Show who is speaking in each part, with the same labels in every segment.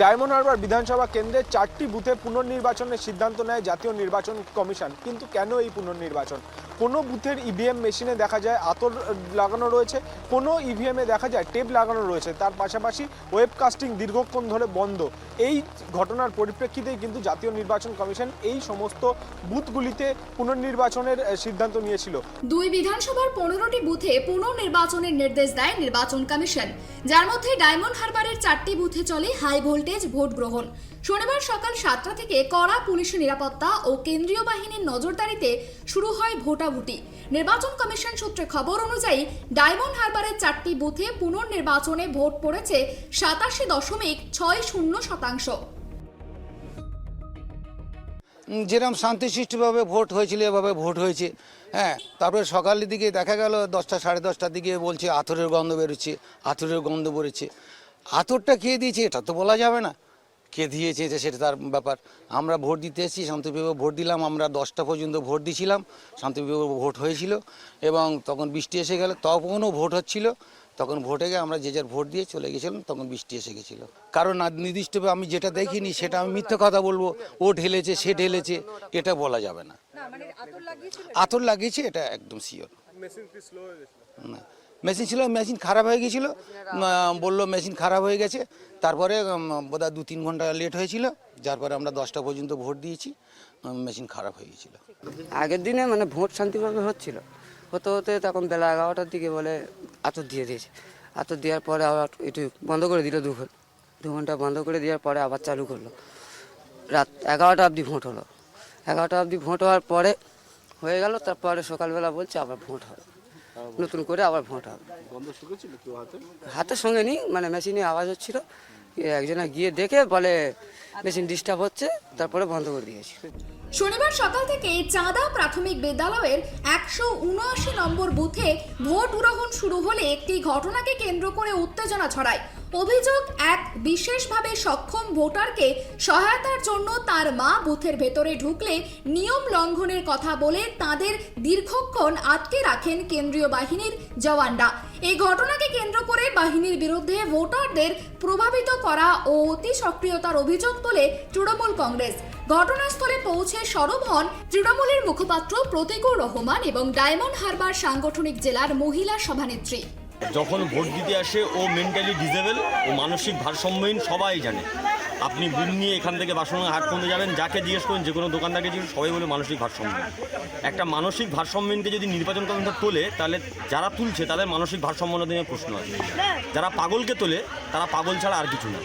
Speaker 1: Diamond Harbour বিধানসভা কেন্দ্রে 4টি বুথে পুনর্নির্বাচনের সিদ্ধান্ত নেয় জাতীয় নির্বাচন কমিশন। কিন্তু কেন এই পুনর্নির্বাচন? কোনো বুথের ইভিএম মেশিনে দেখা যায় আতর লাগানো রয়েছে, কোনো ইভিএমে দেখা যায় টেপ লাগানো রয়েছে, তার পাশাপাশি ওয়েবকাস্টিং দীর্ঘক্ষণ ধরে বন্ধ। এই ঘটনার পরিপ্রেক্ষিতেই কিন্তু জাতীয় নির্বাচন কমিশন এই সমস্ত বুথগুলিতে পুনর্নির্বাচনের সিদ্ধান্ত নিয়েছিল।
Speaker 2: দুই বিধানসভার 15টি বুথে পুনর্নির্বাচনের নির্দেশ দেয় নির্বাচন কমিশন, যার মধ্যে ডায়মন্ড হারবারের 4টি বুথে চলে হাই ভোল্টেজ ভোট গ্রহণ। শনিবার সকাল 7টা থেকে কড়া পুলিশ নিরাপত্তা ও কেন্দ্রীয় বাহিনীর নজরদারিতে শুরু হয় ভোটাভুটি। নির্বাচন কমিশন সূত্রে খবর অনুযায়ী ডায়মন্ড হারবারের 4টি বুথে পুনর্নির্বাচনে ভোট পড়েছে 87.60%।
Speaker 3: যেরকম শান্তিশিষ্টভাবে ভোট হয়েছিল এভাবে ভোট হয়েছে। হ্যাঁ, তারপরে সকালের দিকে দেখা গেল 10টা সাড়ে 10টার দিকে বলছে আতরের গন্ধ বেরোচ্ছে, আতরের গন্ধ বেরোচ্ছে। আতরটা কে দিয়েছে এটা তো বলা যাবে না, কে দিয়েছে সেটা তার ব্যাপার। আমরা ভোট দিতে এসেছি, শান্তিপ্রিয় ভোট দিলাম। আমরা 10টা পর্যন্ত ভোট দিয়েছিলাম, শান্তিপ্রিয় ভোট হয়েছিল এবং তখন বৃষ্টি এসে গেল, তখনও ভোট হচ্ছিল। তখন ভোটে গিয়ে আমরা যে যার ভোট দিয়ে চলে গেছিলাম, তখন বৃষ্টি এসে গেছিলো। কারণ নির্দিষ্টভাবে আমি যেটা দেখিনি সেটা আমি মিথ্যে কথা বলবো, ও ঢেলেছে সে ঢেলেছে, এটা বলা যাবে না। আতর লাগিয়েছে এটা একদম শিওর। না, মেশিন ছিল, মেশিন খারাপ হয়ে গেছিল, বললো মেশিন খারাপ হয়ে গেছে। তারপরে বোধহয় 2-3 ঘন্টা লেট হয়েছিল, যার পরে আমরা 10টা পর্যন্ত ভোট দিয়েছি, মেশিন খারাপ হয়ে গেছিল।
Speaker 4: আগের দিনে মানে ভোট শান্তিভাবে হচ্ছিল, হতে হতে তখন বেলা 11টার দিকে বলে আতর দিয়ে দিয়েছে। আতর দেওয়ার পরে আবার একটু বন্ধ করে দিল, 2 ঘন্টা বন্ধ করে দেওয়ার পরে আবার চালু করলো। রাত 11টা অবধি ভোট হলো। 11টা অবধি ভোট হওয়ার পরে হয়ে গেল। তারপরে সকালবেলা বলছে আবার ভোট হবে, নতুন করে আবার ভোট হবে। হাতের সঙ্গে নিই, মানে মেশিনে আওয়াজ হচ্ছিল, একজনে গিয়ে দেখে বলে মেশিন ডিস্টার্ব হচ্ছে, তারপরে বন্ধ করে দিয়েছি।
Speaker 2: শনিবার সকাল থেকে চাঁদা প্রাথমিক বিদ্যালয়ের 179 নম্বর বুথে ভোট গ্রহণ শুরু হলে একটি ঘটনাকে কেন্দ্র করে উত্তেজনা ছড়ায়। অভিযোগ, এক বিশেষভাবে সক্ষম ভোটারকে সহায়তার জন্য তার মা বুথের ভেতরে ঢুকলে নিয়ম লঙ্ঘনের কথা বলে তাদের দীর্ঘক্ষণ আটকে রাখেন কেন্দ্রীয় বাহিনীর জওয়ানরা। এই ঘটনাকে কেন্দ্র করে বাহিনীর বিরুদ্ধে ভোটারদের প্রভাবিত করা ও অতি সক্রিয়তার অভিযোগ তোলে তৃণমূল কংগ্রেস। ঘটনাস্থলে পৌঁছে সরব হন তৃণমূলের মুখপাত্র প্রতীকুর রহমান এবং ডায়মন্ড হারবার সাংগঠনিক জেলার মহিলা সভানেত্রী।
Speaker 5: যখন ভোট দিতে আসে ও মেন্টালি ডিসেবল, ও মানসিক ভারসাম্যহীন, সবাই জানে। আপনি বুথ নিয়ে এখান থেকে বাসনগা হাট পর্যন্ত যাবেন, যাকে জিজ্ঞেস করেন, যে কোনো দোকানদারকে জিজ্ঞেস, সবাই বলে মানসিক ভারসাম্যহীন। একটা মানসিক ভারসাম্যহীনকে যদি নির্বাচন কমিশন তোলে, তাহলে যারা তুলছে তাদের মানসিক ভারসাম্য নিয়ে প্রশ্ন আছে। যারা পাগলকে তোলে তারা পাগল ছাড়া আর কিছু না।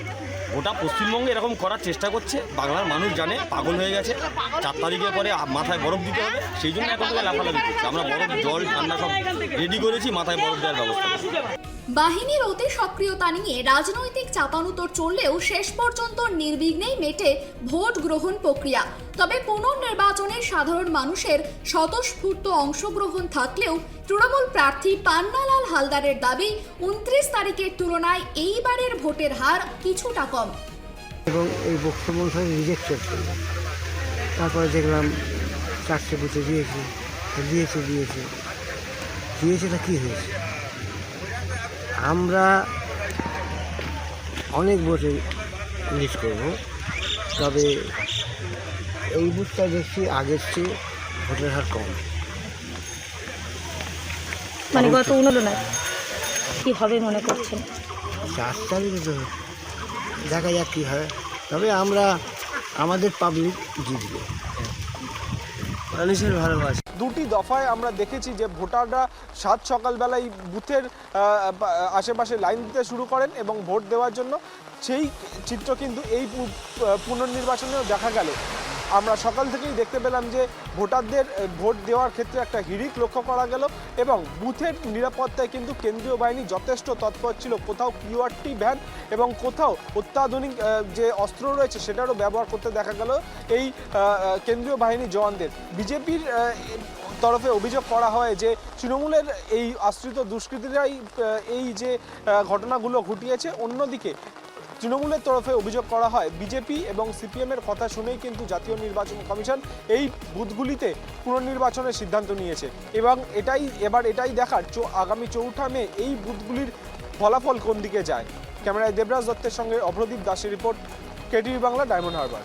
Speaker 5: গোটা পশ্চিমবঙ্গে এরকম করার চেষ্টা করছে। বাংলার মানুষ জানে পাগল হয়ে গেছে। 4 তারিখের পরে মাথায় বরফ দিতে হবে, সেই জন্য এখন থেকে লাফালাফি করছে। আমরা বরফ, জল, ঠান্ডা সব রেডি করেছি, মাথায় বরফ দেওয়ার ব্যবস্থা করছি।
Speaker 2: বাহিনীর অতি সক্রিয়তা নিয়ে রাজনৈতিক চাপানুতর চললেও শেষ পর্যন্ত নির্বিঘ্নেই মেটে ভোট গ্রহণ প্রক্রিয়া। তবে পুনর্নির্বাচনে সাধারণ মানুষের স্বতঃস্ফূর্ত অংশগ্রহণ থাকলেও তৃণমূল প্রার্থী পান্নালাল হালদারের দাবি 29 তারিখের তুলনায় এইবারের ভোটের হার কিছুটা কম।
Speaker 6: এবং এই বক্তব্য অনুসারে রিজেক্ট করছে। তারপরে দেখলাম 4টে বুথে দিয়েছে, তা কী হয়েছে? আমরা অনেক ভোটে লিড করবো, তবে এই বুথটা দেখছি আগের চেয়ে ভোটের হার কম।
Speaker 7: মানে গত উন্নয়ন কী হবে মনে করছেন?
Speaker 6: 4 তারিখে তো দেখা যাক কী হয়। তবে আমরা আমাদের পাবলিক জিতবে, মানুষের ভালোবাসা।
Speaker 1: 2টি দফায় আমরা দেখেছি যে ভোটাররা সাত সকালবেলায় বুথের আশেপাশে লাইন দিতে শুরু করেন এবং ভোট দেওয়ার জন্য। সেই চিত্র কিন্তু এই পুনর্নির্বাচনেও দেখা গেল। আমরা সকাল থেকেই দেখতে পেলাম যে ভোটারদের ভোট দেওয়ার ক্ষেত্রে একটা হিড়িক লক্ষ্য করা গেল এবং বুথের নিরাপত্তায় কিন্তু কেন্দ্রীয় বাহিনী যথেষ্ট তৎপর ছিল। কোথাও কিউআরটি ভ্যান এবং কোথাও অত্যাধুনিক যে অস্ত্র রয়েছে সেটারও ব্যবহার করতে দেখা গেল এই কেন্দ্রীয় বাহিনী জওয়ানদের। বিজেপির তরফে অভিযোগ করা হয় যে তৃণমূলের এই আশ্রিত দুষ্কৃতীরাই এই যে ঘটনাগুলো ঘটিয়েছে। অন্যদিকে তৃণমূলের তরফে অভিযোগ করা হয় বিজেপি এবং সিপিএমের কথা শুনেই কিন্তু জাতীয় নির্বাচন কমিশন এই বুথগুলিতে পুনর্নির্বাচনের সিদ্ধান্ত নিয়েছে এবং এটাই দেখার আগামী 4ঠা মে এই বুথগুলির ফলাফল কোন দিকে যায়। ক্যামেরায় দেবরাজ দত্তের সঙ্গে অভ্রদীপ দাসের report, KTV Bangla, diamond Harbour.